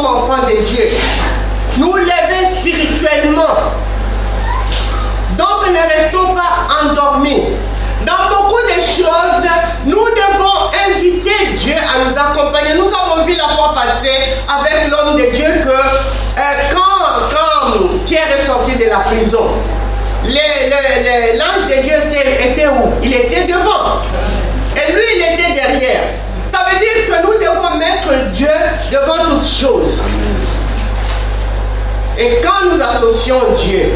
sommes enfants de Dieu. Nous lever spirituellement. Donc ne restons pas endormis. Dans beaucoup de choses, nous devons inviter Dieu à nous accompagner. Nous avons vu la fois passée avec l'homme de Dieu que quand Pierre est sorti de la prison, l'ange de Dieu était où? Il était devant. Et lui, il était derrière. Ça veut dire que nous devons mettre Dieu devant toutes choses. Et quand nous associons Dieu,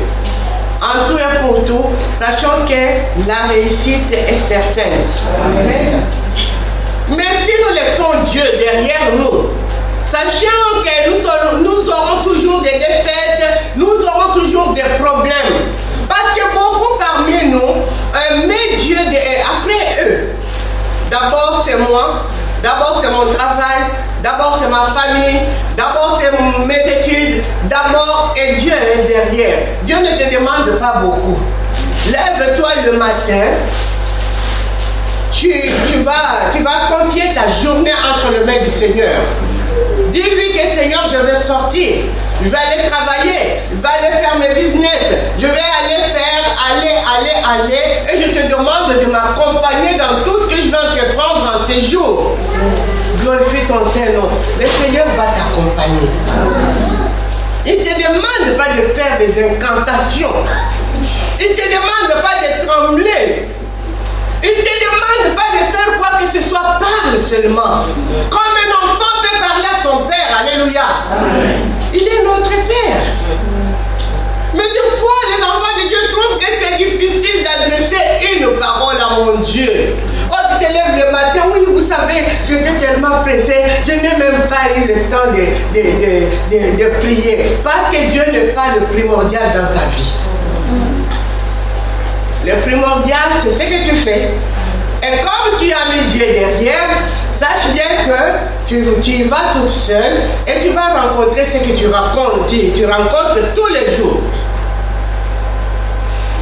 en tout et pour tout, sachant que la réussite est certaine. Amen. Mais si nous laissons Dieu derrière nous, sachant que nous aurons toujours des défaites, nous aurons toujours des problèmes. Parce que beaucoup parmi nous mettent Dieu après eux. D'abord c'est moi, d'abord c'est mon travail, d'abord c'est ma famille, d'abord c'est mes études, d'abord et Dieu est derrière. Dieu ne te demande pas beaucoup. Lève-toi le matin, tu vas confier ta journée entre les mains du Seigneur. Dis-lui que Seigneur, je vais sortir, je vais aller travailler, je vais aller faire mes business, je vais aller et je te demande de m'accompagner dans tout ce que je vais entreprendre en ces jours. Glorifie ton Saint-Nom. Le Seigneur va t'accompagner. Il ne te demande pas de faire des incantations. Il ne te demande pas de trembler. Il ne te demande pas de faire quoi que ce soit. Parle seulement. Comme un enfant peut parler à son Père. Alléluia. Amen. Il est notre Père. Mais des fois, les enfants de Dieu trouvent que c'est difficile d'adresser une parole à mon Dieu. Oh, tu te lèves le matin, oui, vous savez, j'étais tellement pressé, je n'ai même pas eu le temps de prier. Parce que Dieu n'est pas le primordial dans ta vie. Le primordial, c'est ce que tu fais. Et comme tu as mis Dieu derrière, sache bien que tu y vas toute seule et tu vas rencontrer ce que tu rencontres tous les jours.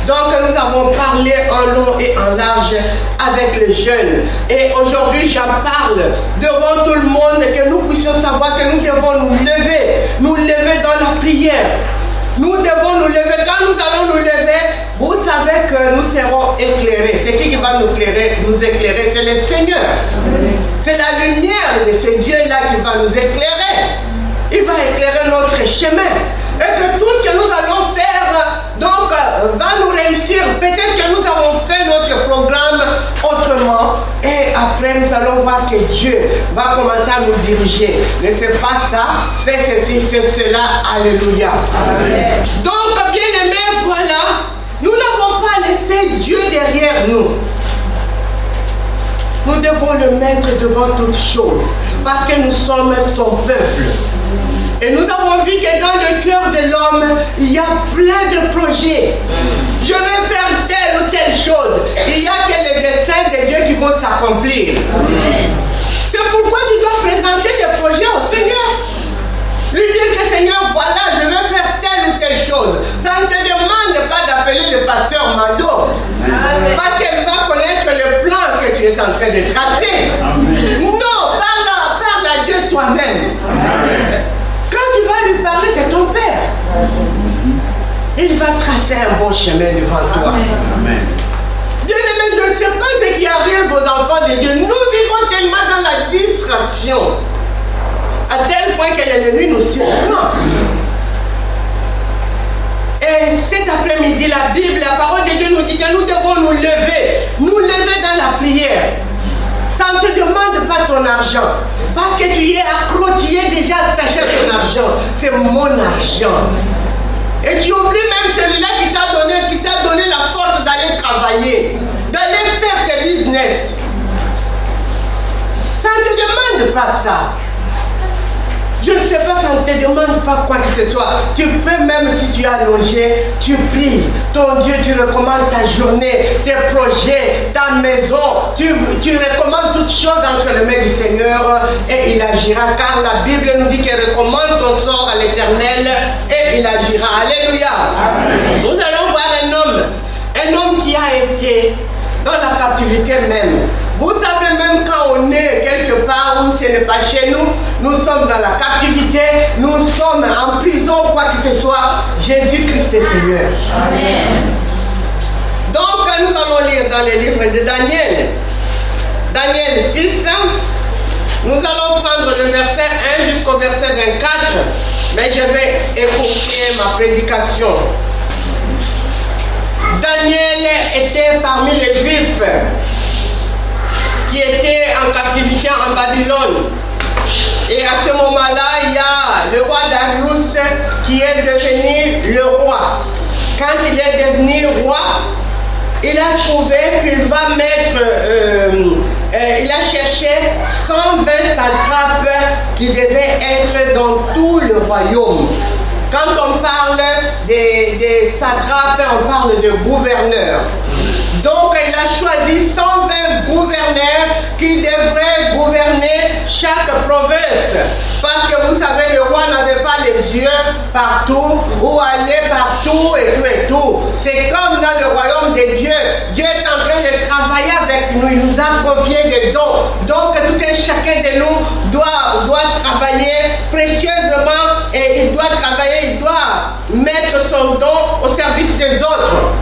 Donc nous avons parlé en long et en large avec les jeunes. Et aujourd'hui j'en parle devant tout le monde, que nous puissions savoir que nous devons nous lever dans la prière. Nous devons nous lever. Quand nous allons nous lever, vous savez que nous serons éclairés. C'est qui va nous éclairer? C'est le Seigneur. C'est la lumière de ce Dieu-là qui va nous éclairer. Il va éclairer notre chemin. Et que tout ce que nous allons faire, donc, va nous réussir. Peut-être que nous avons fait notre programme autrement. Et après, nous allons voir que Dieu va commencer à nous diriger. Ne fais pas ça, fais ceci, fais cela. Alléluia. Amen. Donc, bien-aimés, voilà. Nous n'avons pas laissé Dieu derrière nous. Nous devons le mettre devant toutes choses. Parce que nous sommes son peuple. Et nous avons vu que dans le cœur de l'homme, il y a plein de projets. Je vais faire telle ou telle chose. Il n'y a que les desseins de Dieu qui vont s'accomplir. C'est pourquoi tu dois présenter des projets au Seigneur. Lui dire que Seigneur, voilà, je vais faire telle ou telle chose. Ça ne te demande pas d'appeler le pasteur Mado. Parce qu'elle va connaître le plan que tu es en train de tracer. Non, parle à Dieu toi-même. Quand tu vas lui parler, c'est ton Père. Il va tracer un bon chemin devant toi. Bien-aimés, je ne sais pas ce qui arrive aux enfants de Dieu. Nous vivons tellement dans la distraction, à tel point que l'ennemi nous surprend. Et cet après-midi, la Bible, la parole de Dieu nous dit que nous devons nous lever dans la prière. Ça ne te demande pas ton argent. Parce que tu y es accro, tu es déjà attaché à ton argent. C'est mon argent. Et tu oublies même celui-là qui t'a donné la force d'aller travailler, d'aller faire des business. Ça ne te demande pas ça. Je ne sais pas, ça ne te demande pas quoi que ce soit. Tu peux même, si tu es allongé, tu pries. Ton Dieu, tu recommandes ta journée, tes projets, ta maison. Tu recommandes toutes choses entre les mains du Seigneur et il agira. Car la Bible nous dit qu'il recommande ton sort à l'Éternel et il agira. Alléluia. Amen. Nous allons voir un homme qui a été dans la captivité même. Vous savez, même quand on est quelque part où ce n'est pas chez nous, nous sommes dans la captivité. captivité, nous sommes en prison, quoi que ce soit, Jésus-Christ est Seigneur. Amen. Donc, nous allons lire dans les livres de Daniel. Daniel 6, nous allons prendre le verset 1 jusqu'au verset 24, mais je vais écouter ma prédication. Daniel était parmi les Juifs qui étaient en captivité en Babylone. Et à ce moment-là, il y a le roi Darius qui est devenu le roi. Quand il est devenu roi, il a trouvé qu'il va mettre, il a cherché 120 satrapes qui devaient être dans tout le royaume. Quand on parle des satrapes, on parle de gouverneurs. Donc il a choisi 120 gouverneurs qui devraient gouverner chaque province. Parce que vous savez, le roi n'avait pas les yeux partout, ou aller partout et tout. C'est comme dans le royaume de Dieu. Dieu est en train de travailler avec nous. Il nous a confié des dons. Donc tout un chacun de nous doit travailler précieusement et il doit travailler, il doit mettre son don au service des autres.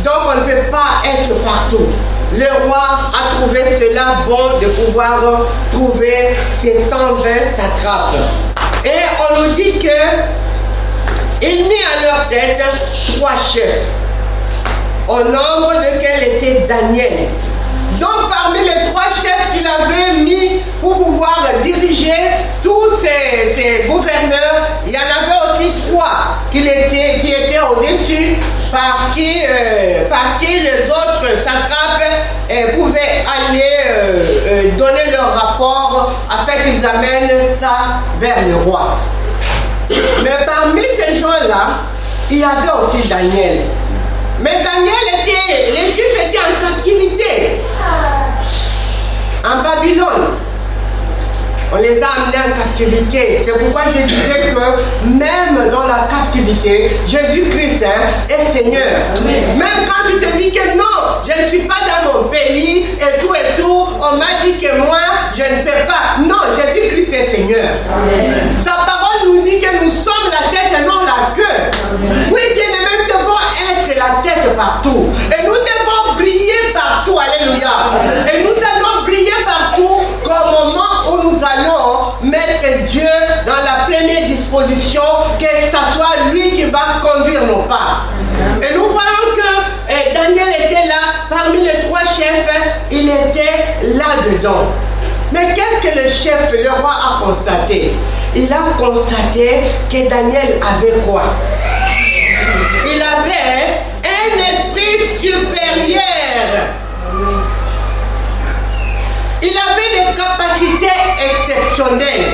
Donc on ne peut pas être partout. Le roi a trouvé cela bon de pouvoir trouver ces 120 satrapes. Et on nous dit qu'il mit à leur tête 3 chefs, au nombre desquels était Daniel. Donc parmi les 3 chefs qu'il avait mis pour pouvoir diriger tous ces gouverneurs, il y en avait aussi 3 qui étaient au-dessus, par qui les autres satrapes pouvaient aller donner leur rapport afin qu'ils amènent ça vers le roi. Mais parmi ces gens-là, il y avait aussi Daniel. Mais les Juifs étaient en captivité, en Babylone. On les a amenés en captivité. C'est pourquoi je disais que même dans la captivité, Jésus-Christ est Seigneur. Amen. Même quand tu te dis que non, je ne suis pas dans mon pays et tout, on m'a dit que moi, je ne peux pas. Non, Jésus-Christ est Seigneur. Amen. Sa parole nous dit que nous sommes la tête et non la queue. Amen. Oui, bien aimé, nous devons être la tête partout. Et nous devons briller partout. Alléluia. Amen. Et nous allons briller partout qu'au moment où nous allons mettre Dieu dans la première disposition, que ce soit lui qui va conduire nos pas. Et nous voyons que Daniel était là, parmi les 3 chefs, il était là-dedans. Mais qu'est-ce que le roi a constaté? Il a constaté que Daniel avait quoi? Il avait un esprit supérieur. Il avait des capacités exceptionnelles.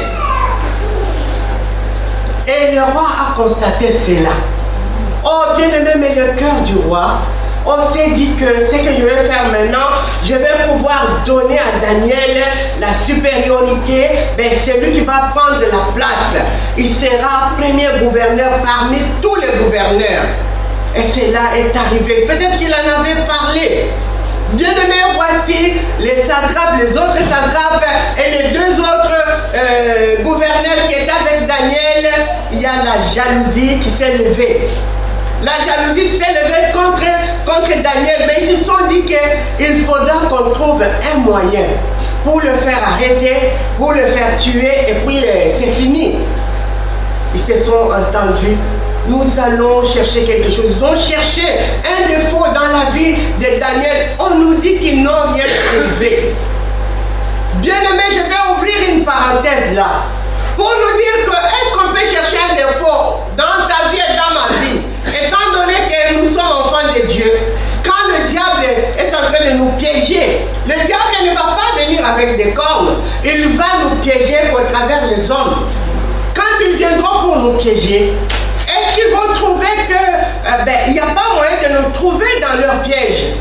Et le roi a constaté cela. Oh, bien aimé, mais le cœur du roi, on s'est dit que ce que je vais faire maintenant, je vais pouvoir donner à Daniel la supériorité. Ben, c'est lui qui va prendre la place. Il sera premier gouverneur parmi tous les gouverneurs. Et cela est arrivé. Peut-être qu'il en avait parlé. Bien aimé, voici les satrapes, les autres satrapes et les 2 autres gouverneurs qui étaient avec Daniel. Il y a la jalousie qui s'est levée. La jalousie s'est levée contre Daniel, mais ils se sont dit qu'il faudra qu'on trouve un moyen pour le faire arrêter, pour le faire tuer, et puis c'est fini. Ils se sont entendus. Nous allons chercher quelque chose. Ils ont cherché un défaut dans la vie de Daniel. On nous dit qu'ils n'ont rien trouvé. Bien aimé, je vais ouvrir une parenthèse là. Pour nous dire que est-ce qu'on peut chercher un défaut dans ta vie et dans ma vie, étant donné que nous sommes enfants de Dieu, quand le diable est en train de nous piéger, le diable ne va pas venir avec des cornes, il va nous piéger au travers les hommes. Quand ils viendront pour nous piéger, est-ce qu'ils vont trouver qu'il n'y a pas moyen de nous trouver dans leur piège?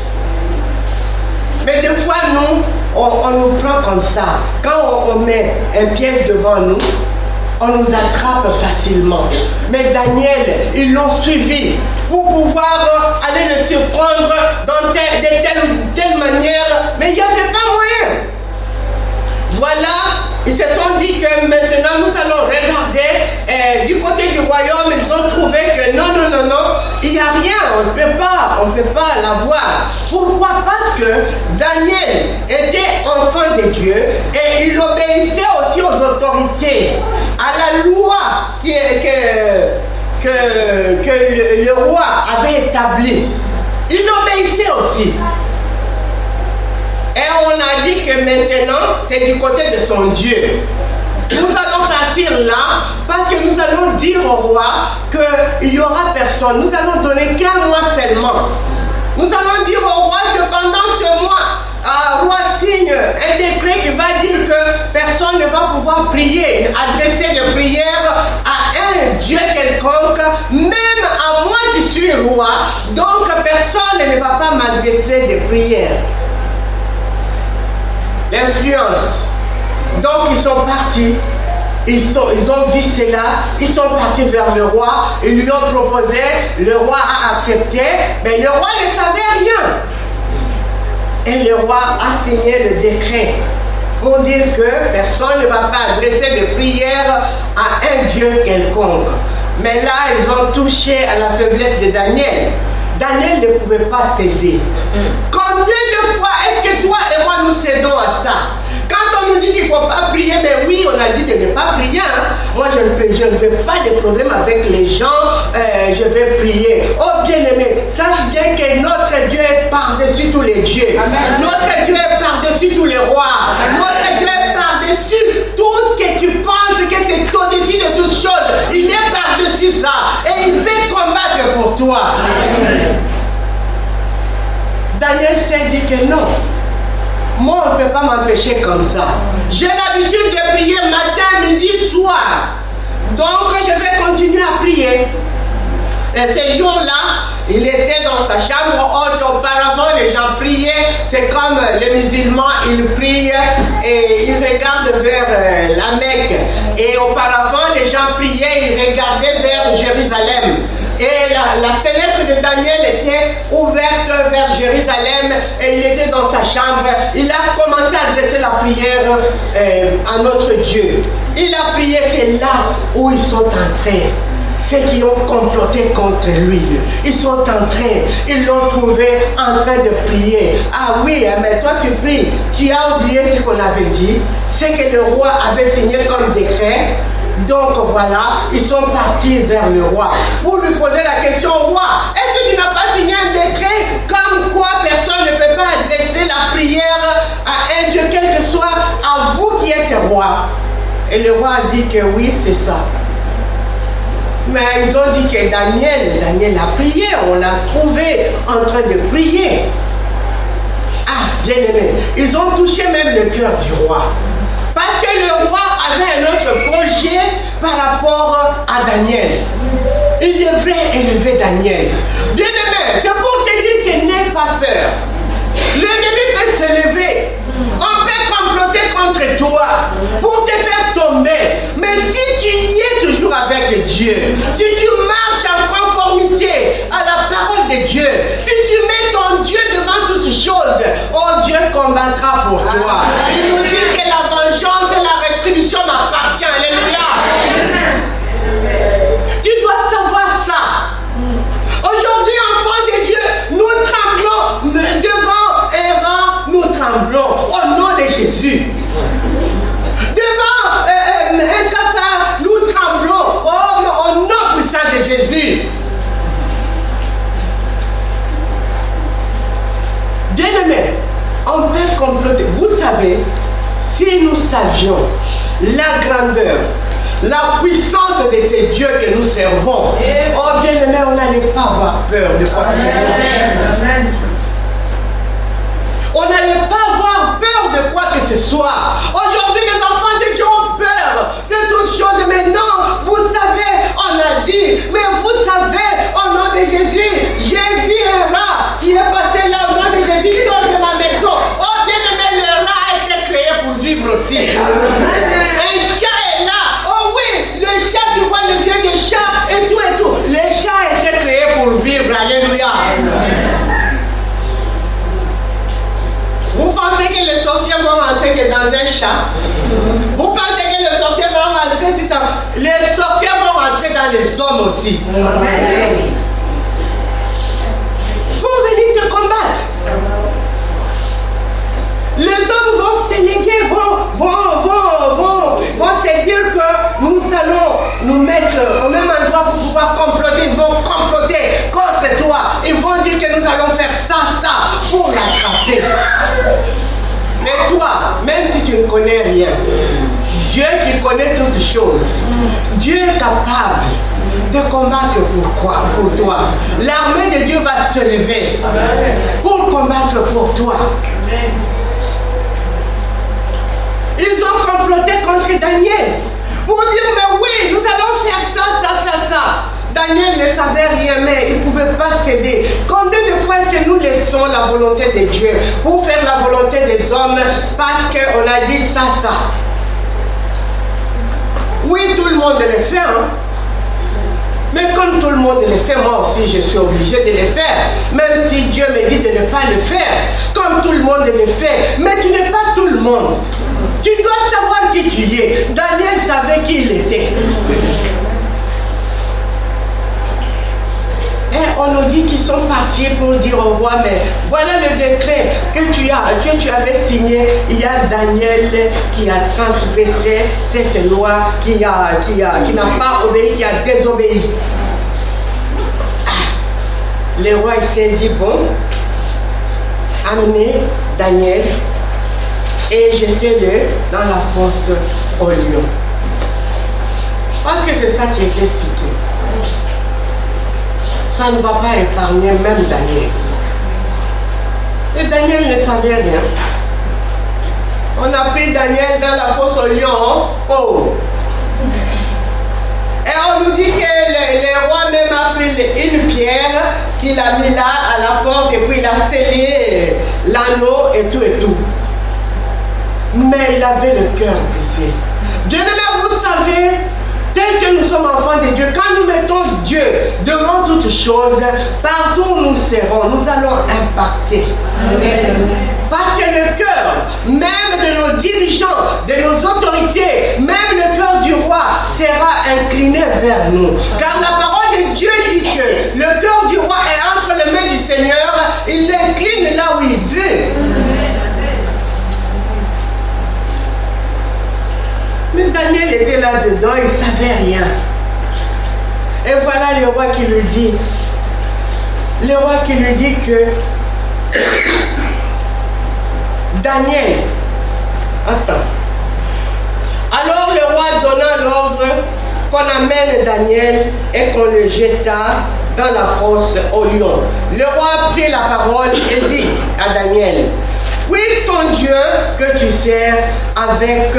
Mais des fois, nous, on nous prend comme ça. Quand on met un piège devant nous, on nous attrape facilement. Mais Daniel, ils l'ont suivi pour pouvoir aller le surprendre de telle ou telle manière. Mais il n'y avait pas moyen. Voilà, ils se sont dit que maintenant nous allons il n'y a rien, on ne peut pas l'avoir. Pourquoi? Parce que Daniel était enfant de Dieu et il obéissait aussi aux autorités, à la loi que le roi avait établie. Il obéissait aussi. Et on a dit que maintenant, c'est du côté de son Dieu. Nous allons partir là parce que nous allons dire au roi qu'il n'y aura personne. Nous allons donner qu'un mois seulement. Nous allons dire au roi que pendant ce mois, le roi signe un décret qui va dire que personne ne va pouvoir prier, adresser de prières à un Dieu quelconque, même à moi qui suis roi. Donc personne ne va pas m'adresser de prières. L'influence. Donc ils sont partis, ils ont vu cela, ils sont partis vers le roi, ils lui ont proposé, le roi a accepté, mais le roi ne savait rien. Et le roi a signé le décret pour dire que personne ne va pas adresser de prières à un Dieu quelconque. Mais là, ils ont touché à la faiblesse de Daniel. Daniel ne pouvait pas céder. Combien de fois est-ce que toi et moi nous cédons à ça? Quand on nous dit qu'il ne faut pas prier, mais oui, on a dit de ne pas prier. Hein. Moi, je ne veux pas de problème avec les gens. Je vais prier. Oh, bien-aimé, sache bien que notre Dieu est par-dessus tous les dieux. Amen. Notre Dieu est par-dessus tous les rois. Amen. Notre Dieu est par-dessus tout ce que tu penses que c'est au-dessus de toutes choses. Il est par-dessus ça. Et il peut combattre pour toi. Amen. Daniel s'est dit que non. Moi, on ne peut pas m'empêcher comme ça. J'ai l'habitude de prier matin, midi, soir. Donc, je vais continuer à prier. Et ces jours-là, il était dans sa chambre haute. Auparavant, les gens priaient. C'est comme les musulmans, ils prient et ils regardent vers la Mecque. Et auparavant, les gens priaient, ils regardaient vers Jérusalem. Et la fenêtre de Daniel était ouverte vers Jérusalem et il était dans sa chambre. Il a commencé à adresser la prière à notre Dieu. Il a prié, c'est là où ils sont entrés. Ceux qui ont comploté contre lui, ils sont entrés, ils l'ont trouvé en train de prier. Ah oui, mais toi tu pries, tu as oublié ce qu'on avait dit, c'est que le roi avait signé comme décret. Donc voilà, ils sont partis vers le roi pour lui poser la question: roi, est-ce que tu n'as pas signé un décret comme quoi personne ne peut pas adresser la prière à un Dieu, quel que soit, à vous qui êtes roi? Et le roi a dit que oui, c'est ça. Mais ils ont dit que Daniel a prié, on l'a trouvé en train de prier. Ah, bien aimé, ils ont touché même le cœur du roi. Parce que le roi avait un autre projet par rapport à Daniel. Il devrait élever Daniel. Bien aimé, c'est pour te dire que n'aie pas peur. L'ennemi peut se lever. On peut comploter contre toi pour te faire tomber. Mais si tu y es toujours avec Dieu, si tu marches en conformité à la parole de Dieu, si tu mets ton Dieu devant toutes choses, oh, Dieu combattra pour toi. Il nous dit que la vengeance et la rétribution m'appartient. Alléluia. Tu dois savoir ça. Aujourd'hui, enfants de Dieu, nous tremblons devant Eva, nous tremblons au nom de Jésus. Devant un cafard, nous tremblons au nom puissant de Jésus. Bien-aimés, on peut comploter. Vous savez, si nous savions la grandeur, la puissance de ces dieux que nous servons, oh bien-aimés, on n'allait pas avoir peur de quoi que ce soit. On n'allait pas avoir peur de quoi que ce soit. Aujourd'hui, les enfants de Dieu ont peur de toutes choses. Mais non, vous savez, on a dit, mais vous savez, au nom de Jésus, j'ai vu un rat qui est passé là au nom de Jésus, sort de ma maison. Oh bien-aimé, le rat a été créé pour vivre aussi. Un chat est là. Oh oui, le chat, tu vois les yeux des chats et tout et tout. Les chats étaient créés pour vivre. Alléluia. Vous pensez que les sorciers vont rentrer que dans un chat? Vous pensez que les sorciers vont rentrer si ça? Les sorciers vont rentrer dans les hommes aussi. Les hommes vont s'éléguer, vont se dire que nous allons nous mettre au même endroit pour pouvoir comploter. Ils vont comploter contre toi. Ils vont dire que nous allons faire ça pour l'attraper. Mais toi, même si tu ne connais rien, Dieu qui connaît toutes choses, Dieu est capable de combattre pour toi. L'armée de Dieu va se lever pour combattre pour toi. Ils ont comploté contre Daniel pour dire, mais oui, nous allons faire ça. Daniel ne savait rien, mais il ne pouvait pas céder. Combien de fois est-ce que nous laissons la volonté de Dieu pour faire la volonté des hommes parce qu'on a dit ça? Oui, tout le monde le fait, hein? Mais comme tout le monde le fait, moi aussi je suis obligé de le faire. Même si Dieu me dit de ne pas le faire. Comme tout le monde le fait. Mais tu n'es pas tout le monde. Tu dois savoir qui tu es. Daniel savait qui il était. Et on nous dit qu'ils sont partis pour dire au roi, mais voilà le décret que tu avais signé. Il y a Daniel qui a transgressé cette loi, qui n'a pas obéi, qui a désobéi. Le roi il s'est dit, bon, amenez Daniel et jetez-le dans la fosse au lion. Parce que c'est ça qui était cité. Ça ne va pas épargner même Daniel. Et Daniel ne savait rien. On a pris Daniel dans la fosse au lion. Oh! Et on nous dit que le roi même a pris une pierre qu'il a mis là à la porte et puis il a scellé l'anneau et tout. Mais il avait le cœur brisé. Bien-aimés, vous savez, tel que nous sommes enfants de Dieu, quand nous mettons Dieu devant toutes choses, partout où nous serons, nous allons impacter. Amen. Parce que le cœur, même de nos dirigeants, de nos autorités, même le cœur du roi sera incliné vers nous. Car la parole de Dieu dit que le cœur du roi est entre les mains du Seigneur, il l'incline là où il veut. Mais Daniel était là-dedans, il ne savait rien. Et voilà le roi qui lui dit, que Daniel, attends. Alors le roi donna l'ordre qu'on amène Daniel et qu'on le jeta dans la fosse au lion. Le roi prit la parole et dit à Daniel, puisse ton Dieu que tu sers avec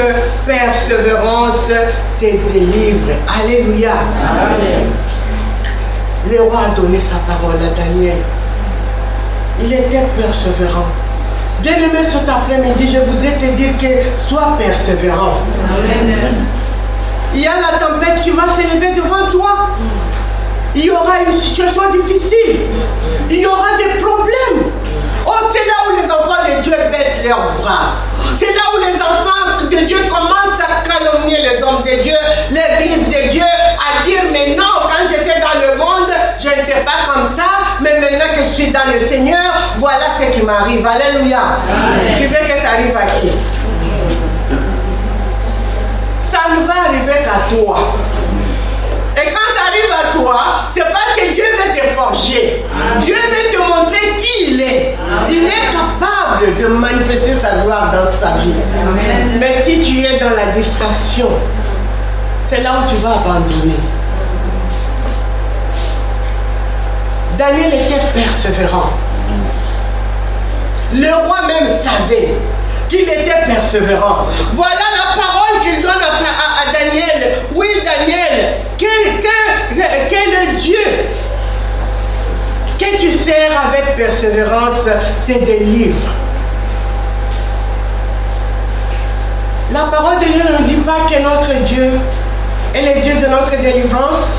persévérance te délivre. Alléluia. Amen. Le roi a donné sa parole à Daniel. Il était persévérant. Bien-aimé, cet après-midi, je voudrais te dire que sois persévérant. Amen. Il y a la tempête qui va s'élever devant toi. Il y aura une situation difficile. Il y aura des problèmes. Oh, c'est là où les enfants de Dieu baissent leurs bras. C'est là où les enfants de Dieu commencent à calomnier les hommes de Dieu, l'église de Dieu, à dire, mais non, quand j'étais dans le monde, je n'étais pas comme ça, mais maintenant que je suis dans le Seigneur, voilà ce qui m'arrive. Alléluia. Amen. Tu veux que ça arrive à qui? Ça ne va arriver qu'à toi. Et quand ça arrive à toi, c'est parce que Dieu veut te forger. Dieu veut te montrer qui il est. Il est capable de manifester sa gloire dans sa vie. Amen. Mais si tu es dans la distraction, c'est là où tu vas abandonner. Daniel était persévérant. Le roi même savait qu'il était persévérant. Voilà la parole qu'il donne à Daniel. Oui, Daniel, quel Dieu que tu sers avec persévérance te délivre. La parole de Dieu ne dit pas que notre Dieu est le Dieu de notre délivrance.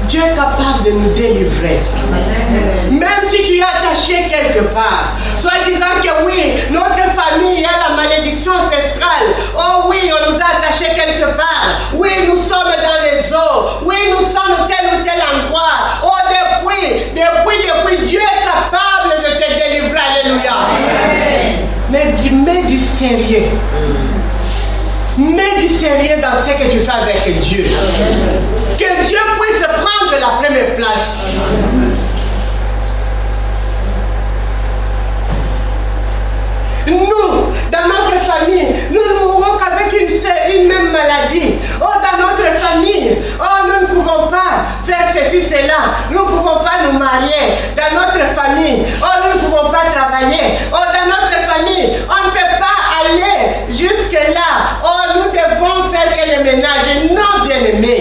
Dieu est capable de nous délivrer. Même si tu es attaché quelque part, soit disant que oui, notre famille a la malédiction ancestrale. Oh oui, on nous a attachés quelque part. Oui, nous sommes dans les eaux. Oui, nous sommes tel ou tel endroit. Oh, depuis, Dieu est capable de te délivrer. Alléluia. Amen. sérieux. Mets du sérieux dans ce que tu fais avec Dieu. Que Dieu puisse prendre la première place. Nous, dans notre famille, nous ne mourrons qu'avec une même maladie. Oh, dans notre famille, oh, nous ne pouvons pas faire ceci, cela. Nous ne pouvons pas nous marier. Dans notre famille, oh, nous ne pouvons pas travailler. Oh, dans notre famille, on ne peut pas aller jusque-là. Oh, nous devons faire que le ménage. Non, bien-aimé.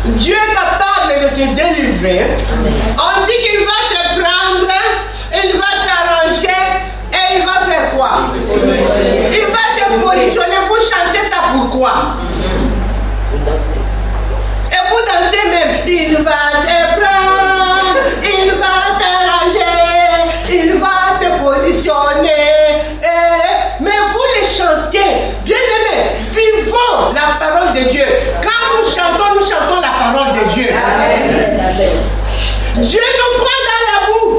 Dieu est capable de te délivrer. On dit qu'il va te prendre, il va t'arranger et il va faire quoi? Il va te positionner. Vous chantez ça pourquoi? Et vous dansez même. Il va te prendre, il va t'arranger, il va te positionner. Mais vous les chantez. Bien aimés, vivons la parole de Dieu. Quand nous chantons la parole de Dieu. Amen. Dieu nous prend dans la boue.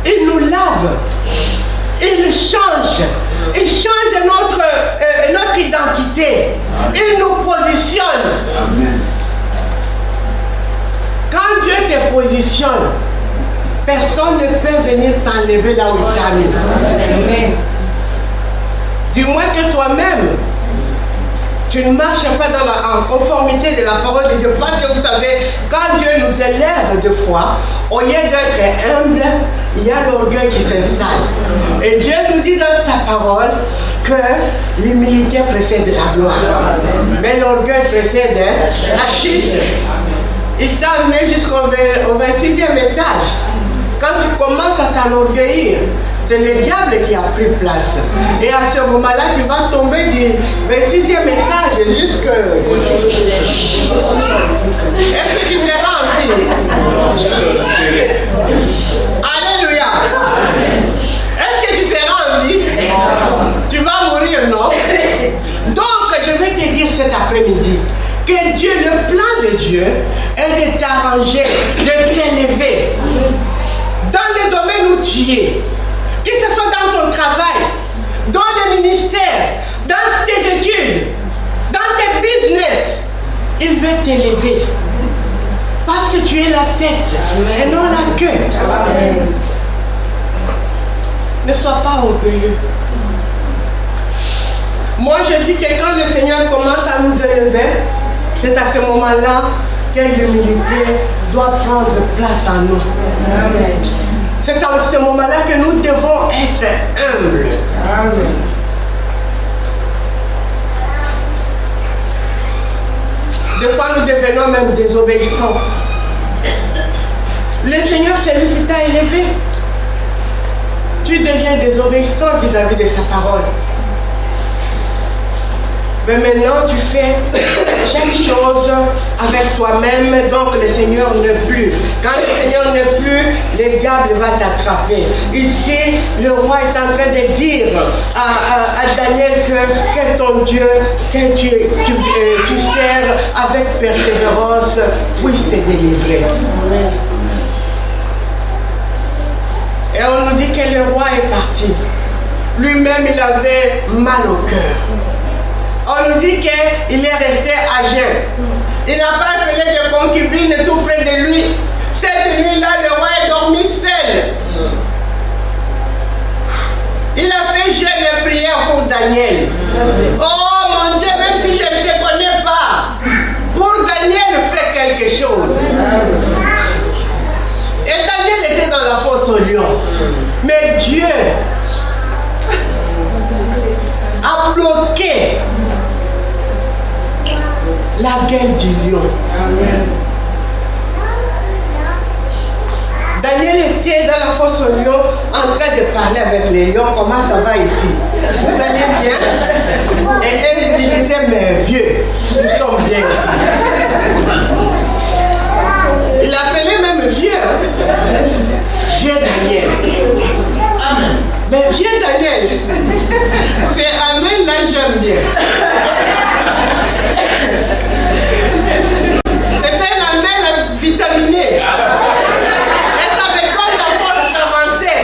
Il nous lave. Il change notre identité. Il nous positionne. Amen. Quand Dieu te positionne, personne ne peut venir t'enlever là où il t'a mis. Du moins que toi-même, tu ne marches pas en conformité de la parole de Dieu. Parce que vous savez, quand Dieu nous élève de foi, au lieu d'être humble, il y a l'orgueil qui s'installe. Et Dieu nous dit dans sa parole que l'humilité précède la gloire. Mais l'orgueil précède la chute. Il t'a amené jusqu'au 26e étage. Quand tu commences à t'enorgueillir, c'est le diable qui a pris place. Et à ce moment-là, tu vas tomber du 26e étage jusqu'à... Est-ce que tu seras en vie? Alléluia. Est-ce que tu seras en vie? Tu vas mourir, non? Donc, je vais te dire cet après-midi que Dieu, le plan de Dieu, est de t'arranger, de t'élever. Dans le domaine où tu es, que ce soit dans ton travail, dans le ministère, dans tes études, dans tes business, il veut t'élever. Parce que tu es la tête et non la queue. Ne sois pas orgueilleux. Moi je dis que quand le Seigneur commence à nous élever, c'est à ce moment-là que l'humilité doit prendre place en nous. Amen. C'est à ce moment-là que nous devons être humbles. Amen. Des fois, nous devenons même désobéissants. Le Seigneur, c'est lui qui t'a élevé. Tu deviens désobéissant vis-à-vis de sa parole. Mais maintenant, tu fais chaque chose avec toi-même, donc le Seigneur n'est plus. Quand le Seigneur n'est plus, le diable va t'attraper. Ici, le roi est en train de dire à Daniel que ton Dieu, que tu sers avec persévérance, puisse te délivrer. Amen. Et on nous dit que le roi est parti. Lui-même, il avait mal au cœur. On nous dit qu'il est resté à jeun. Il n'a pas appelé de concubine tout près de lui. Cette nuit-là, le roi est dormi seul. Il a fait jeûne et prière pour Daniel. Oh mon Dieu, même si je ne te connais pas, pour Daniel, fais quelque chose. Et Daniel était dans la fosse au lion. Mais Dieu a bloqué la gueule du lion. Amen. Daniel était dans la fosse au lion en train de parler avec les lions. Comment ça va ici? Vous allez bien? Et elle lui disait, mais vieux, nous sommes bien ici. Il l'appelait même vieux. Vieux Daniel. Amen. Mais vieux Daniel, c'est Amen, là j'aime bien. C'est un Amen vitaminé. Et ça me donne la force d'avancer.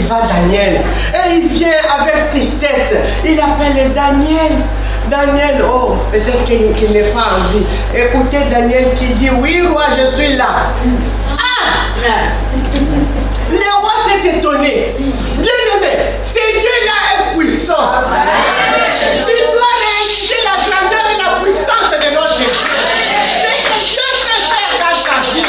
va Daniel. Et il vient avec tristesse. Il appelle Daniel. Daniel, oh, peut-être qu'il n'est pas en vie. Écoutez Daniel qui dit, oui, roi, je suis là. Ah! Le roi s'est étonné. Bien-aimé, ce Dieu-là est puissant. Tu dois réaliser la grandeur et la puissance de notre Dieu. C'est que Dieu peut faire dans ta vie.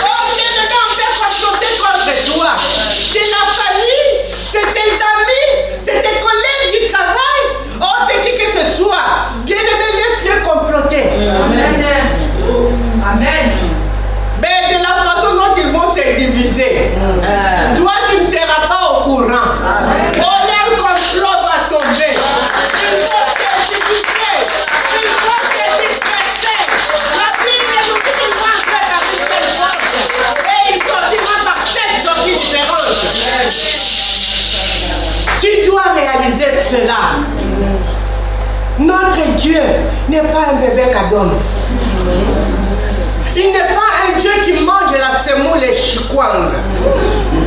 Oh, bien-aimé, on peut comploter contre toi. C'est la famille, c'est tes amis, c'est tes collègues du travail. Oh, c'est qui que ce soit. Bien-aimé, laisse-les comploter. Amen. Amen. Mais de la façon dont ils vont se diviser, toi tu ne seras pas au courant. Oh, leur complot va tomber. Ils vont se diviser. Ils vont se disperser. La Bible nous dit qu'ils vont entrer dans une seule porte. Et ils sortiront par 7 sorties différentes. Tu dois réaliser cela. Notre Dieu n'est pas un bébé qu'Adam. Il n'est pas un Dieu qui mange la semoule et chikwang.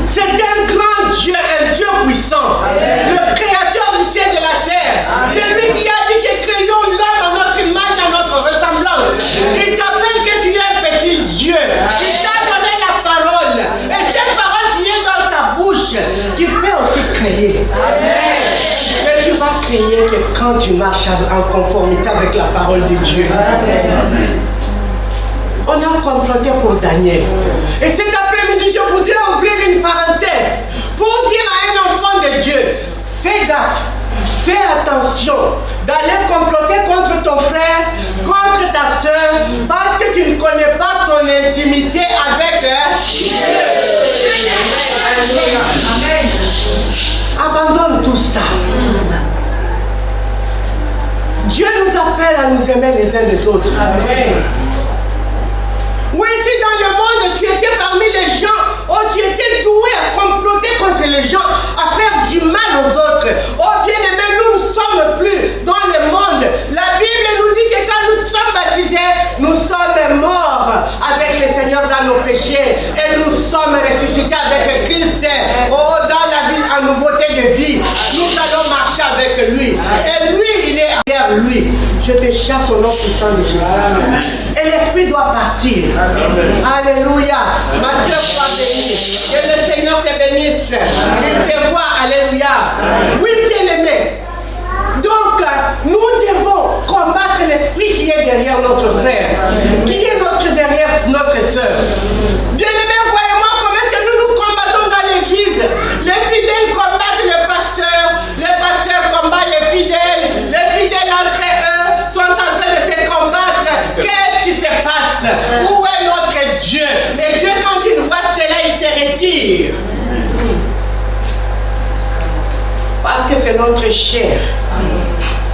C'est un grand Dieu, un Dieu puissant. Le créateur du ciel et de la terre. C'est lui qui a dit que créons l'homme à notre image, à notre ressemblance. Il t'appelle que tu es un petit Dieu. Il t'a donné la parole. Et cette parole qui est dans ta bouche, tu peux aussi créer. Mais tu vas créer que quand tu marches en conformité avec la parole de Dieu. On a comploté pour Daniel. Et cet après-midi, je voudrais ouvrir une parenthèse pour dire à un enfant de Dieu, fais gaffe, fais attention d'aller comploter contre ton frère, contre ta soeur, parce que tu ne connais pas son intimité avec Dieu. Abandonne tout ça. Dieu nous appelle à nous aimer les uns les autres. Amen. Oui, si dans le monde tu étais parmi les gens, oh tu étais doué à comploter contre les gens, à faire du mal aux autres. Oh bien-aimé, nous ne sommes plus dans le monde. La Bible nous dit que quand nous sommes baptisés, nous sommes morts avec le Seigneur dans nos péchés et nous sommes ressuscités avec Christ. Oh, dans la vie en nouveauté de vie, nous allons marcher avec lui. Et lui, il est derrière lui. Je te chasse au nom puissant de Jésus. Et l'esprit doit partir. Amen. Alléluia. Ma soeur soit bénie. Que le Seigneur te bénisse. Il te voit. Alléluia. Oui, bien-aimé. Donc, nous devons combattre l'esprit qui est derrière notre frère, qui est derrière notre soeur. Bien-aimé, voyez-moi comment est-ce que nous combattons dans l'église. Les fidèles combattent le pasteur combat les fidèles entre eux sont en train de se combattre. Qu'est-ce qui se passe? Où est notre Dieu? Et Dieu, quand il voit cela, il se retire. Parce que c'est notre chair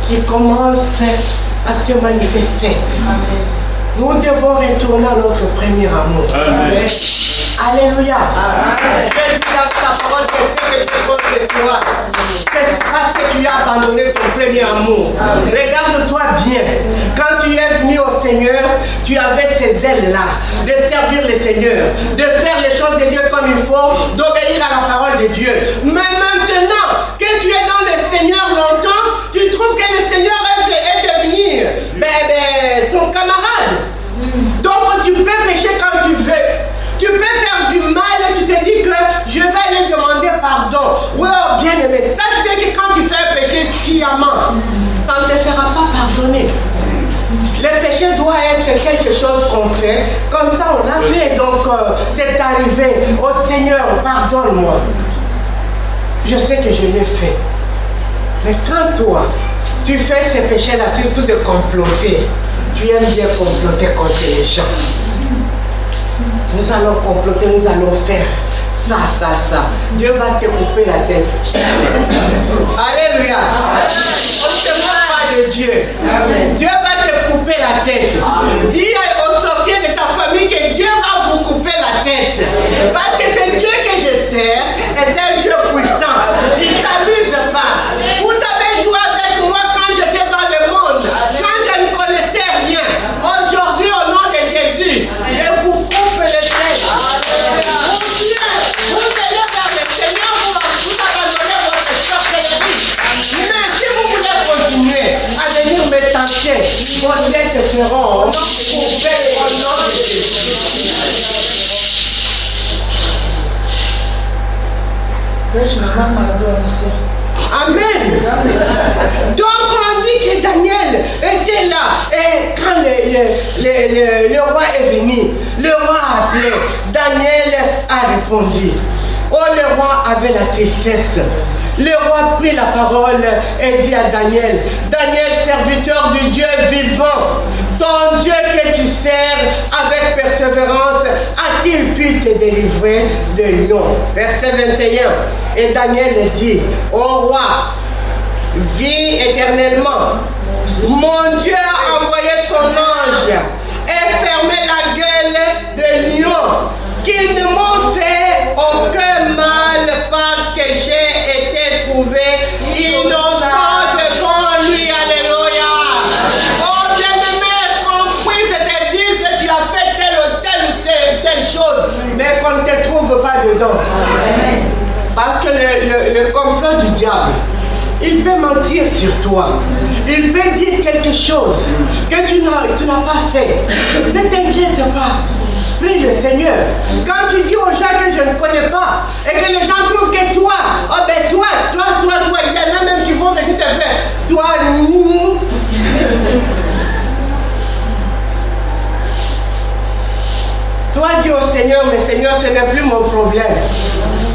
qui commence à se manifester. Nous devons retourner à notre premier amour. Amen. Alléluia. Dieu dit dans sa parole que ce que je contre toi, c'est parce que tu as abandonné ton premier amour. Regarde-toi bien. Quand tu es venu au Seigneur, tu avais ces ailes-là de servir le Seigneur, de faire les choses de Dieu comme il faut, d'obéir à la parole de Dieu. Mais maintenant que tu es dans le Seigneur longtemps, tu trouves que le Seigneur est devenu ton camarade. Donc tu peux pécher quand tu veux. Tu peux faire du mal et tu te dis que je vais aller demander pardon. Oui, oh, bien aimé, sache bien que quand tu fais un péché sciemment, ça ne te sera pas pardonné. Le péché doit être quelque chose qu'on fait. Comme ça, on a fait. Donc, c'est arrivé. Oh Seigneur, pardonne-moi. Je sais que je l'ai fait. Mais quand toi, tu fais ces péchés-là, surtout de comploter, tu aimes bien comploter contre les gens. Nous allons comploter, nous allons faire ça. Dieu va te couper la tête. Alléluia. On ne se moque pas de Dieu. Dieu va te couper la tête. Dis aux sorciers de ta famille que Dieu va vous couper la tête. Parce que c'est Dieu que je sers est un Dieu puissant. Il ne s'amuse pas. Vous avez joué avec moi quand j'étais dans le monde, quand je ne connaissais rien. Aujourd'hui, au nom de Jésus, je vous coupe les têtes. Vous allez vers le Seigneur, vous pour faire au nom de Jésus. Amen. Donc on dit que Daniel était là et quand le roi est venu, le roi a appelé, Daniel a répondu. Oh, le roi avait la tristesse. Le roi prit la parole et dit à Daniel, Daniel, serviteur du Dieu vivant, ton Dieu que tu sers avec persévérance, a-t-il pu te délivrer de lion? Verset 21. Et Daniel dit, ô roi, vis éternellement. Mon Dieu a envoyé son ange et fermé la gueule de lion, qui ne m'ont fait aucun mal parce que j'ai été trouvé innocent devant lui. Alléluia. Oh bien-aimé, qu'on puisse te dire que tu as fait telle chose, mais qu'on ne te trouve pas dedans. Parce que le complot du diable, il peut mentir sur toi. Il peut dire quelque chose que tu n'as pas fait. Ne t'inquiète pas. Prie le Seigneur. Quand tu dis aux gens que je ne connais pas et que les gens trouvent que toi, oh ben toi, il y en a même qui vont venir te faire. Toi, toi dis au Seigneur, mais Seigneur, ce n'est plus mon problème.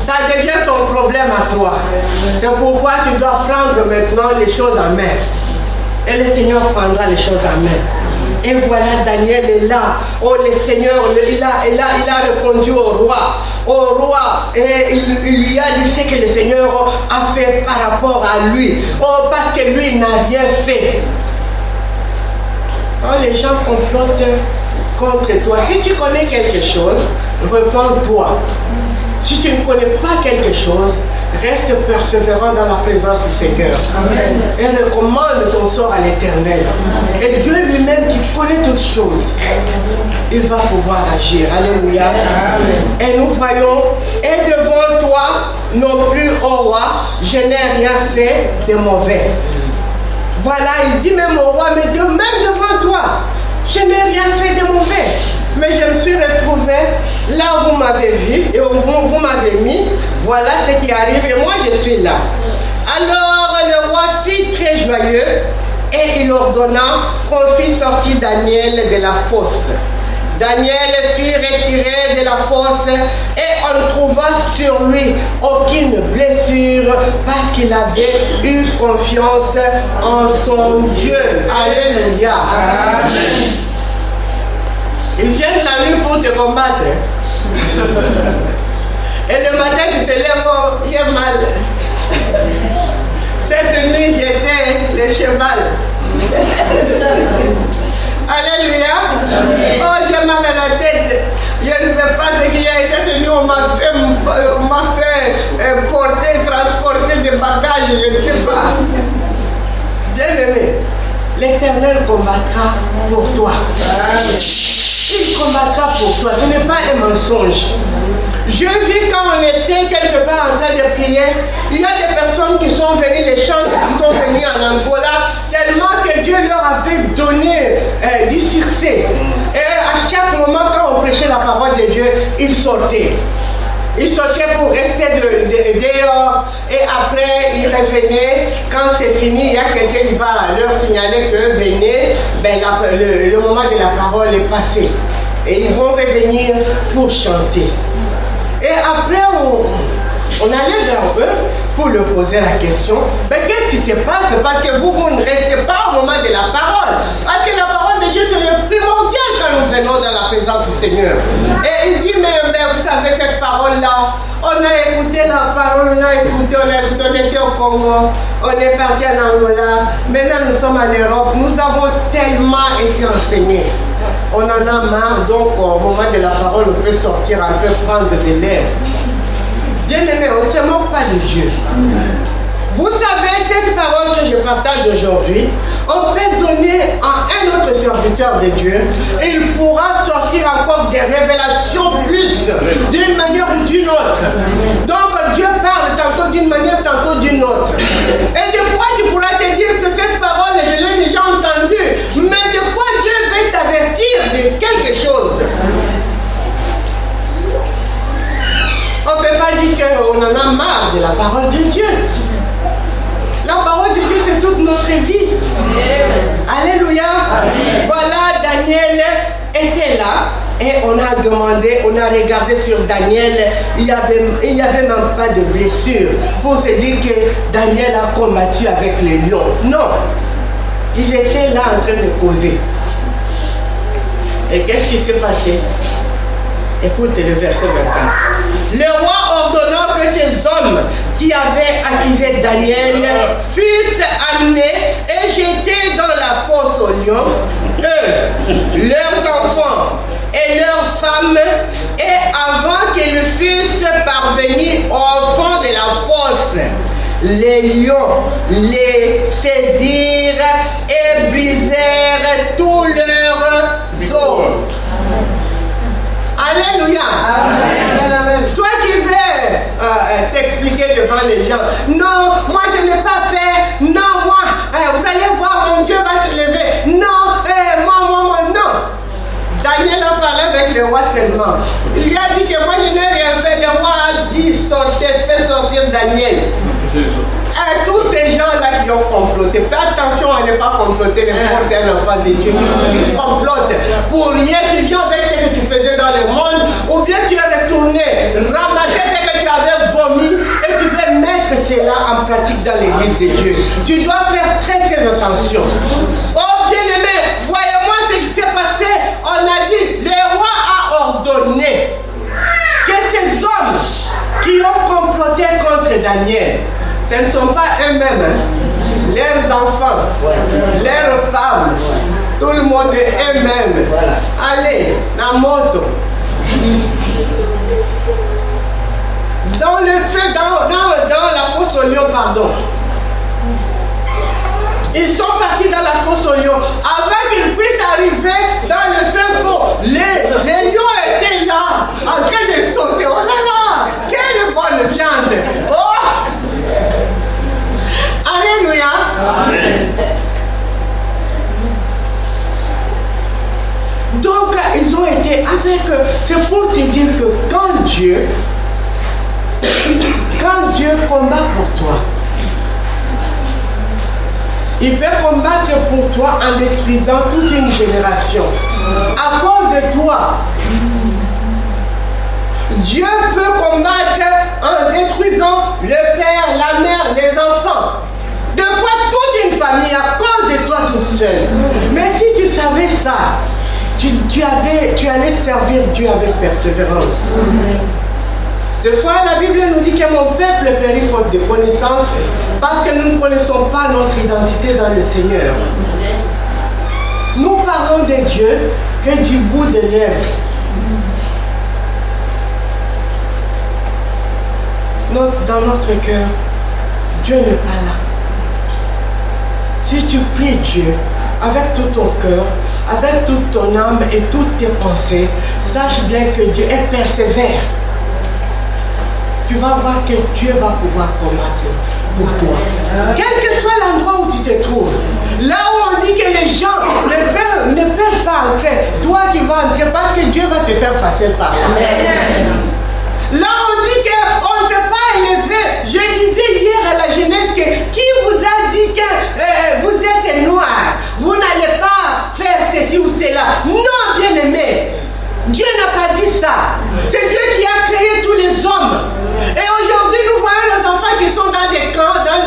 Ça devient ton problème à toi. C'est pourquoi tu dois prendre maintenant les choses en main. Et le Seigneur prendra les choses en main. Et voilà, Daniel est là. Oh, le Seigneur, il a répondu au roi. Et il lui a dit ce que le Seigneur a fait par rapport à lui. Oh, parce que lui n'a rien fait. Oh, les gens complotent contre toi. Si tu connais quelque chose, repens-toi. Si tu ne connais pas quelque chose, reste persévérant dans la présence du Seigneur. Amen. Et recommande ton sort à l'Éternel. Et Dieu lui-même qui connaît toutes choses, il va pouvoir agir. Alléluia. Amen. Et nous voyons, et devant toi, non plus, ô roi, je n'ai rien fait de mauvais. Voilà, il dit même au roi, mais même devant toi, je n'ai rien fait de mauvais. Mais je me suis retrouvé là où vous m'avez vu et où vous m'avez mis. Voilà ce qui arrive et moi je suis là. Alors le roi fit très joyeux et il ordonna qu'on fit sortir Daniel de la fosse. Daniel fit retirer de la fosse et on ne trouva sur lui aucune blessure parce qu'il avait eu confiance en son Dieu. Alléluia. Amen. Ils viennent la nuit pour te combattre. Et le matin, tu te lèves, oh, j'ai mal. Cette nuit, j'étais le cheval. Alléluia. Oh, j'ai mal à la tête. Je ne veux pas ce qu'il y a. Cette nuit, on m'a fait porter, transporter des bagages, je ne sais pas. Bien-aimé, l'Éternel combattra pour toi. Il combattra pour toi. Ce n'est pas un mensonge. Je vis quand on était quelque part en train de prier, il y a des personnes qui sont venues, les chants qui sont venus en Angola, tellement que Dieu leur avait donné du succès. Et à chaque moment, quand on prêchait la parole de Dieu, ils sortaient. Ils sortaient pour rester dehors et après ils revenaient. Quand c'est fini, il y a quelqu'un qui va leur signaler que venez, ben le moment de la parole est passé. Et ils vont revenir pour chanter. Et après, on allait vers eux pour leur poser la question. Mais qu'est-ce qui se passe? Parce que vous ne restez pas au moment de la parole. Parce que la parole de Dieu, c'est le primordial quand nous venons dans la présence du Seigneur. Et il dit, mais vous savez, cette parole-là, on a écouté la parole, on était au Congo, on est parti en Angola. Maintenant, nous sommes en Europe. Nous avons tellement été enseignés. On en a marre, donc au moment de la parole, on peut sortir un peu, prendre de l'air. Bien-aimé, on ne se moque pas de Dieu. Vous savez, cette parole que je partage aujourd'hui, on peut donner à un autre serviteur de Dieu et il pourra sortir encore des révélations plus d'une manière ou d'une autre. Donc Dieu parle tantôt d'une manière, tantôt d'une autre. Et des fois, tu pourras te dire que cette parole, je l'ai déjà entendue, mais des fois, Dieu veut t'avertir Et on a demandé, on a regardé sur Daniel, il n'y avait même pas de blessure pour se dire que Daniel a combattu avec les lions. Non, ils étaient là en train de causer. Et qu'est-ce qui s'est passé? Écoutez le verset 24. Le roi ordonnant que ces hommes qui avaient accusé Daniel fussent amenés et jetés dans la fosse aux lions, eux, leurs enfants et leurs femmes, et avant qu'ils fussent parvenus au fond de la fosse, les lions les saisirent et brisèrent tous leurs os. Alléluia. Amen. Toi qui veux t'expliquer devant les gens, non, moi je n'ai pas fait, non, moi, vous allez voir, mon Dieu va se lever, non, moi, non. Daniel a parlé avec le roi seulement. Il lui a dit que moi je n'ai rien fait, le roi a dit fais sortir Daniel. Tous ces gens-là qui ont comploté, fais attention à ne pas comploter n'importe quel enfant de Dieu. Si tu complotes pour rien, tu viens avec ce que tu faisais dans le monde, ou bien tu es retourné, ramasser ce que tu avais vomi et tu veux mettre cela en pratique dans l'église de Dieu. Tu dois faire très très attention. Oh bien-aimé, voyez-moi ce qui s'est passé. On a dit, le roi a ordonné que ces hommes qui ont comploté contre Daniel, ce ne sont pas eux-mêmes, hein. Leurs enfants, leurs femmes, tout le monde est eux-mêmes. Allez, la moto. Dans le feu, dans la fosse aux lions, pardon. Ils sont partis dans la fosse aux lions. Avant qu'ils puissent arriver dans le feu fond, les lions étaient là, en train de sauter. Oh là là, quelle bonne viande. Oh! Alléluia. Amen. Donc, ils ont été avec... C'est pour te dire que quand Dieu combat pour toi, il peut combattre pour toi en détruisant toute une génération. À cause de toi, Dieu peut combattre en détruisant le père, la mère, les enfants. Deux fois toute une famille à cause de toi toute seule. Mais si tu savais ça, tu allais servir Dieu avec persévérance. Deux fois la Bible nous dit que mon peuple périt faute de connaissance parce que nous ne connaissons pas notre identité dans le Seigneur. Nous parlons de Dieu que du bout de lèvres. Dans notre cœur, Dieu n'est pas là. Si tu pries Dieu avec tout ton cœur, avec toute ton âme et toutes tes pensées, sache bien que Dieu est persévère. Tu vas voir que Dieu va pouvoir combattre pour toi. Quel que soit l'endroit où tu te trouves, là où on dit que les gens ne peuvent pas entrer, toi tu vas entrer parce que Dieu va te faire passer par là. Là on dit qu'on ne peut pas élever. Je disais hier à la jeunesse que qui vous a dit que vous êtes noir, vous n'allez pas faire ceci ou cela. Non, bien-aimé. Dieu n'a pas dit ça. C'est Dieu qui a créé tous les hommes. Et aujourd'hui, nous voyons les enfants qui sont dans des camps, dans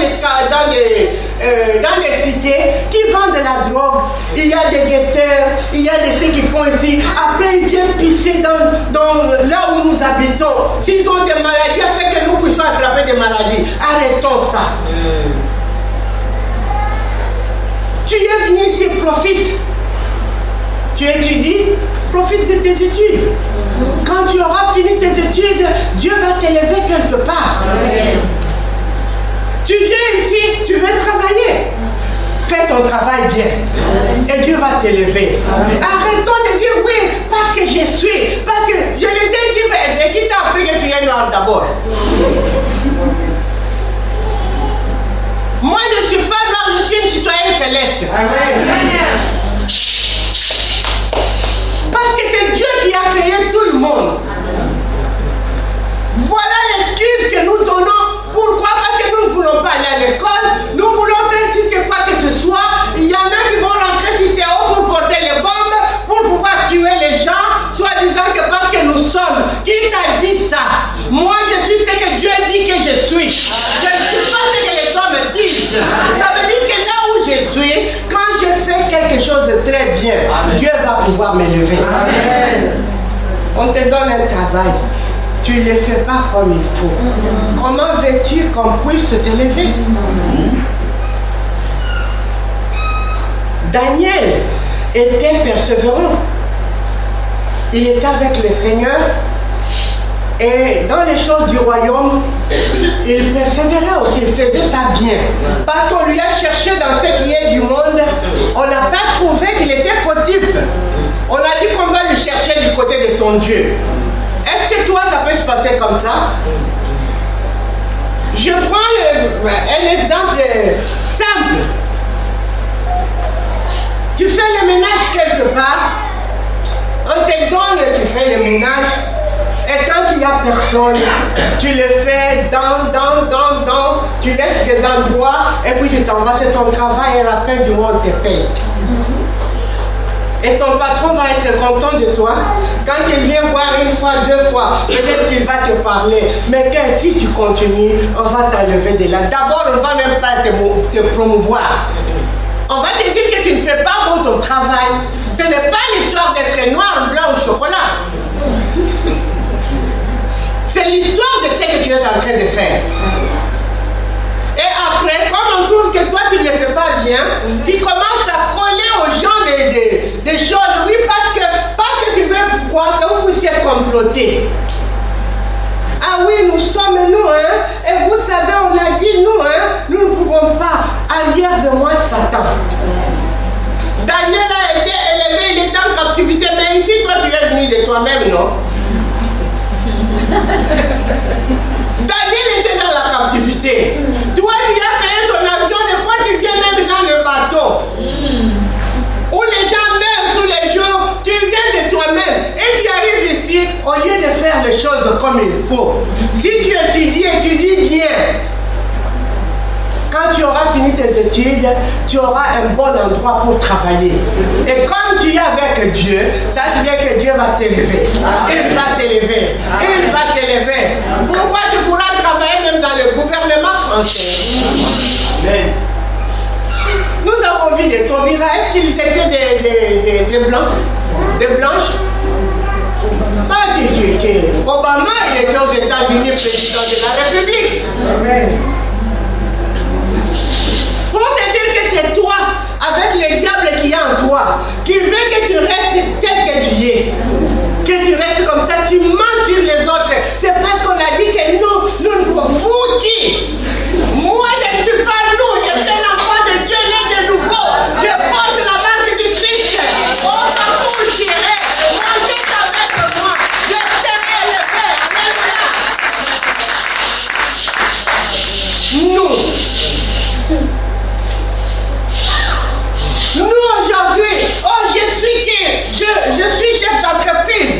des cités, qui vendent de la drogue. Il y a des guetteurs, il y a des ceux qui font ici. Après, ils viennent pisser dans là où nous habitons. S'ils ont des maladies, afin que nous puissions attraper des maladies. Arrêtons ça. Tu es venu ici, profite. Tu étudies, profite de tes études. Quand tu auras fini tes études, Dieu va t'élever quelque part. Amen. Tu viens ici, tu veux travailler. Fais ton travail bien. Et Dieu va t'élever. Arrêtons de dire oui, parce que je suis. Parce que je les ai dit, mais qui t'a appris que tu es noir d'abord? Moi, je ne suis pas noir, je suis une citoyenne céleste. Amen. Parce que c'est Dieu qui a créé tout le monde. Voilà l'excuse que nous donnons. Pourquoi? Parce que nous ne voulons pas aller à l'école. Nous voulons faire si c'est quoi que ce soit. Il y en a qui vont rentrer si c'est haut pour porter les bombes, pour pouvoir tuer les gens. va pouvoir m'élever. Amen. On te donne un travail. Tu ne le fais pas comme il faut. Comment veux-tu qu'on puisse t'élever? Daniel était persévérant. Il était avec le Seigneur. Et dans les choses du royaume, il persévérait aussi, il faisait ça bien. Parce qu'on lui a cherché dans ce qui est du monde, on n'a pas trouvé qu'il était fautif. On a dit qu'on va le chercher du côté de son Dieu. Est-ce que toi, ça peut se passer comme ça? Je prends un exemple simple. Tu fais le ménage quelque part, on te donne, tu fais le ménage. Et quand il n'y a personne, tu le fais tu laisses des endroits et puis tu t'en vas, c'est ton travail et à la fin du mois on te paye. Et ton patron va être content de toi. Quand il vient voir une fois, deux fois, peut-être qu'il va te parler. Mais si tu continues, on va t'enlever de là. D'abord, on ne va même pas te promouvoir. On va te dire que tu ne fais pas bon ton travail. Ce n'est pas l'histoire d'être noir, blanc ou chocolat. C'est l'histoire de ce que tu es en train de faire. Et après, comme on trouve que toi tu ne le fais pas bien, tu commences à coller aux gens des choses. Oui, parce que tu veux croire que vous puissiez comploter. Ah oui, nous sommes nous, hein. Et vous savez, on a dit nous, hein. Nous ne pouvons pas. Arrière de moi, Satan. Daniel a été élevé, il était en captivité. Mais ici, toi, tu es venu de toi-même, non? Daniel était dans la captivité. Toi, tu as payé ton avion, des fois tu viens même dans le bateau. Où les gens meurent tous les jours, tu viens de toi-même. Et tu arrives ici, au lieu de faire les choses comme il faut. Si tu étudies bien. Quand tu auras fini tes études, tu auras un bon endroit pour travailler. Et comme tu es avec Dieu, sache bien que Dieu va t'élever. Il va t'élever. Il va t'élever. Pourquoi tu pourras travailler même dans le gouvernement français? Amen. Nous avons vu des Taubira. Est-ce qu'ils étaient des blancs? Des blanches? Pas du tout. Obama, il était aux États-Unis, président de la République. Amen. Pour te dire que c'est toi, avec le diable qui est en toi, qui veut que tu restes tel que tu es. Que tu restes comme ça, tu mens sur les autres. C'est parce qu'on a dit que nous, vous qui? Moi, je ne suis pas nous, je suis un enfant de Dieu, né de nouveau. Je porte la marque du Christ. Oh, partout où j'irai, mangez avec moi. Je serai élevé. Alléluia. Nous aujourd'hui, je suis chef d'entreprise.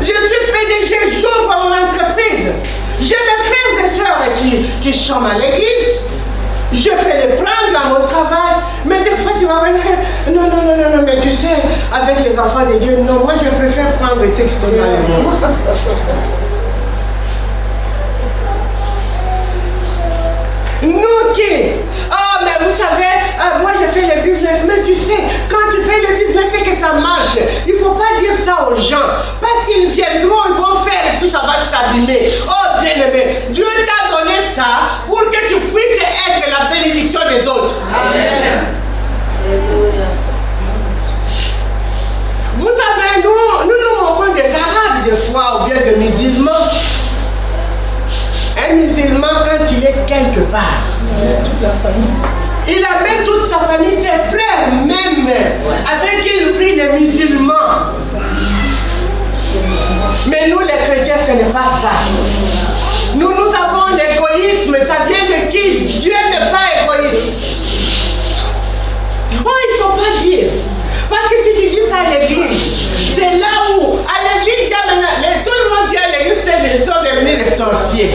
Je suis PDG, j'ouvre mon entreprise. J'ai mes frères et sœurs qui chantent à l'église. Je peux les prendre dans mon travail. Mais des fois, tu vas dire, non, mais tu sais, avec les enfants de Dieu, non, moi je préfère prendre ceux qui sont dans le monde. Nous qui? Oh, mais vous savez, moi je fais le business, mais tu sais, quand tu fais le business et que ça marche, il ne faut pas dire ça aux gens, parce qu'ils viendront, ils vont faire et tout ça va s'abîmer. Oh bien-aimé, Dieu t'a donné ça pour que tu puisses être la bénédiction des autres. Amen. Vous savez, nous moquons des Arabes des fois, ou bien des musulmans. Un musulman, quand il est quelque part, il amène toute sa famille, ses frères même, avec qui il prie les musulmans. Mais nous les chrétiens, ce n'est pas ça. Nous avons l'égoïsme, ça vient de qui? Dieu n'est pas égoïste. Oh, il ne faut pas dire. Parce que si tu dis ça à l'église, c'est là où, à l'église, il y a maintenant, tout le monde qui est à l'église, ils sont devenus des sorciers.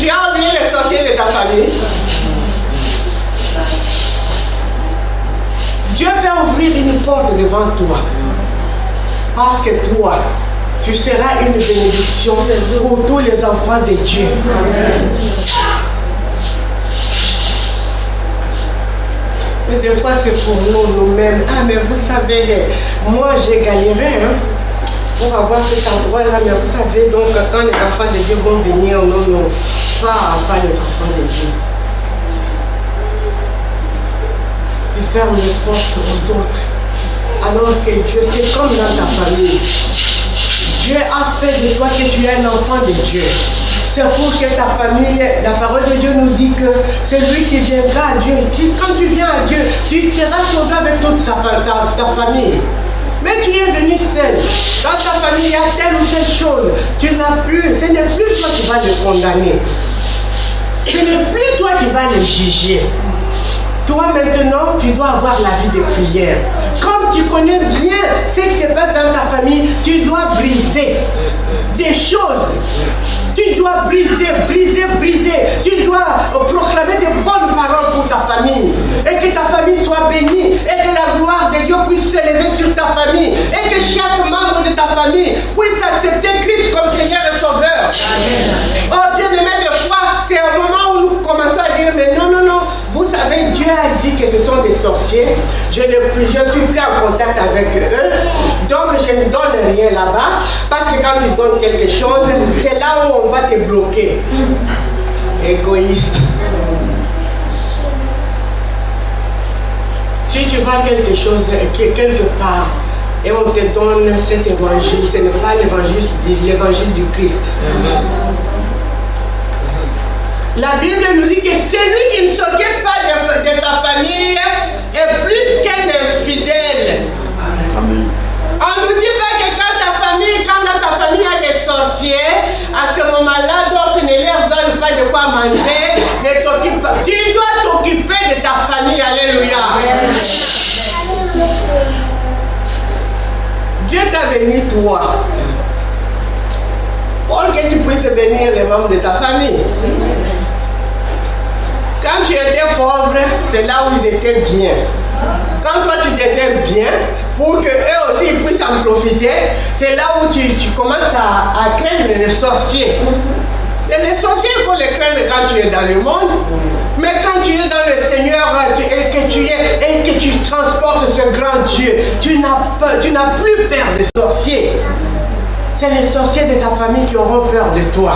Tu as oublié les sorciers de ta famille? Dieu peut ouvrir une porte devant toi. Parce que toi, tu seras une bénédiction pour tous les enfants de Dieu. Mais des fois, c'est pour nous-mêmes. Ah, mais vous savez, moi, j'ai galéré pour avoir cet endroit-là. Mais vous savez, donc, quand les enfants de Dieu vont venir, non, pas les enfants de Dieu. Tu fermes les portes aux autres. Alors que Dieu, c'est comme dans ta famille. Dieu a fait de toi que tu es un enfant de Dieu. C'est pour que ta famille, la parole de Dieu nous dit que c'est lui qui viendra à Dieu. Quand tu viens à Dieu, tu seras sauvé avec toute ta famille. Mais tu es venu seul. Dans ta famille, il y a telle ou telle chose. Tu n'as plus, ce n'est plus toi qui vas le condamner. Ce n'est plus toi qui vas le juger. Toi maintenant, tu dois avoir la vie de prière. Comme tu connais bien ce qui se passe dans ta famille, tu dois briser des choses. Tu dois briser. Tu dois proclamer des bonnes paroles pour ta famille. Et que ta famille soit bénie. Et que la gloire de Dieu puisse s'élever sur ta famille. Et que chaque membre de ta famille puisse accepter Christ comme Seigneur et Sauveur. Oh bien-aimé, des fois, c'est un moment où nous commençons à dire, mais non. Vous savez, Dieu a dit que ce sont des sorciers. Je ne suis plus en contact avec eux. Donc, je ne donne rien là-bas. Parce que quand tu donnes quelque chose, c'est là où on va te bloquer. Égoïste. Si tu vois quelque chose quelque part et on te donne cet évangile, ce n'est pas l'évangile du Christ. La Bible nous dit que celui qui ne s'occupe pas de sa famille est plus qu'un infidèle. On ne nous dit pas que quand dans ta famille il y a des sorciers, à ce moment-là, donc ne leur donne pas de quoi manger, ne t'occupe pas. Tu dois t'occuper de ta famille, alléluia. Dieu t'a béni toi, pour que tu puisses bénir les membres de ta famille. Quand tu étais pauvre, c'est là où ils étaient bien. Quand toi tu deviens bien, pour qu'eux aussi ils puissent en profiter, c'est là où tu commences à craindre les sorciers. Et les sorciers, il faut les craindre quand tu es dans le monde. Mais quand tu es dans le Seigneur et que tu transportes ce grand Dieu, tu n'as plus peur des sorciers. C'est les sorciers de ta famille qui auront peur de toi.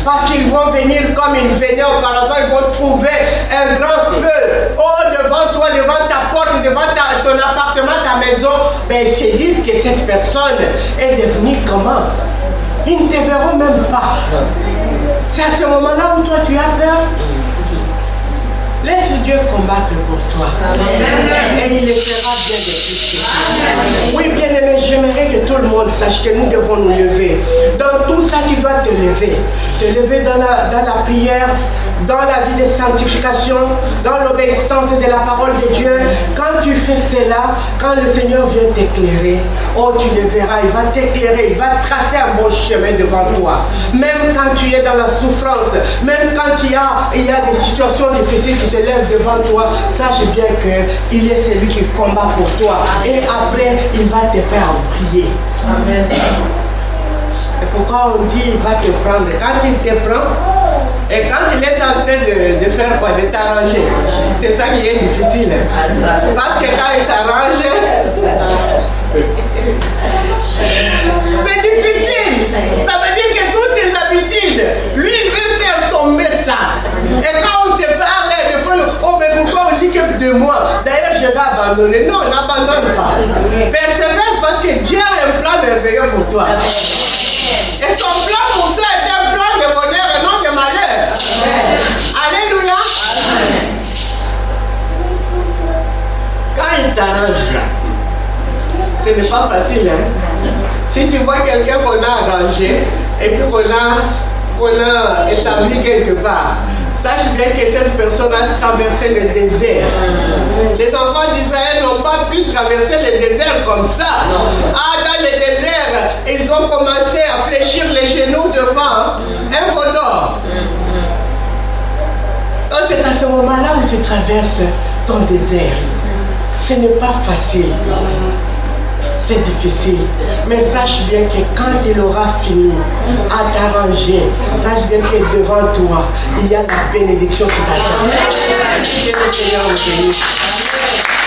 Parce qu'ils vont venir comme ils venaient auparavant, ils vont trouver un grand feu. Oh, devant toi, devant ta porte, devant ton appartement, ta maison. Mais ils se disent que cette personne est devenue comment? Ils ne te verront même pas. C'est à ce moment-là où toi tu as peur. Laisse Dieu combattre pour toi. Amen. Et il le fera bien de plus. Oui, bien aimé, j'aimerais que tout le monde sache que nous devons nous lever. Dans tout ça, tu dois te lever. Te lever dans la prière, dans la vie de sanctification, dans l'obéissance de la parole de Dieu. Quand tu fais cela, quand le Seigneur vient t'éclairer, oh, tu le verras, il va t'éclairer, il va tracer un bon chemin devant toi. Même quand tu es dans la souffrance, même quand il y a des situations difficiles qui se lèvent devant toi, sache bien qu'il est celui qui combat pour toi. Et après, il va te faire prier. Amen. Et pourquoi on dit il va te prendre? Quand il te prend, et quand il est en train de faire quoi? De t'arranger. C'est ça qui est difficile. Parce que quand il t'arrange, c'est difficile. Ça veut dire que toutes tes habitudes, lui il veut faire tomber ça. Et quand on te parle, oh mais pourquoi on dit que de moi? D'ailleurs je vais abandonner. Non, n'abandonne pas. Persévère parce que Dieu a un plan merveilleux pour toi. Et son plan pour toi est un plan de bonheur et non de malheur. Alléluia. Quand il t'arrange là, ce n'est pas facile, hein. Si tu vois quelqu'un qu'on a arrangé et puis qu'on a établi quelque part, sache bien que cette personne a traversé le désert. Les enfants d'Israël n'ont pas pu traverser le désert comme ça. Dans le désert, ils ont commencé à fléchir les genoux devant un veau d'or. Donc c'est à ce moment-là où tu traverses ton désert. Ce n'est pas facile. c'est difficile. Mais sache bien que quand il aura fini à t'arranger, sache bien que devant toi, il y a la bénédiction qui t'attend. Que le Seigneur vous bénisse.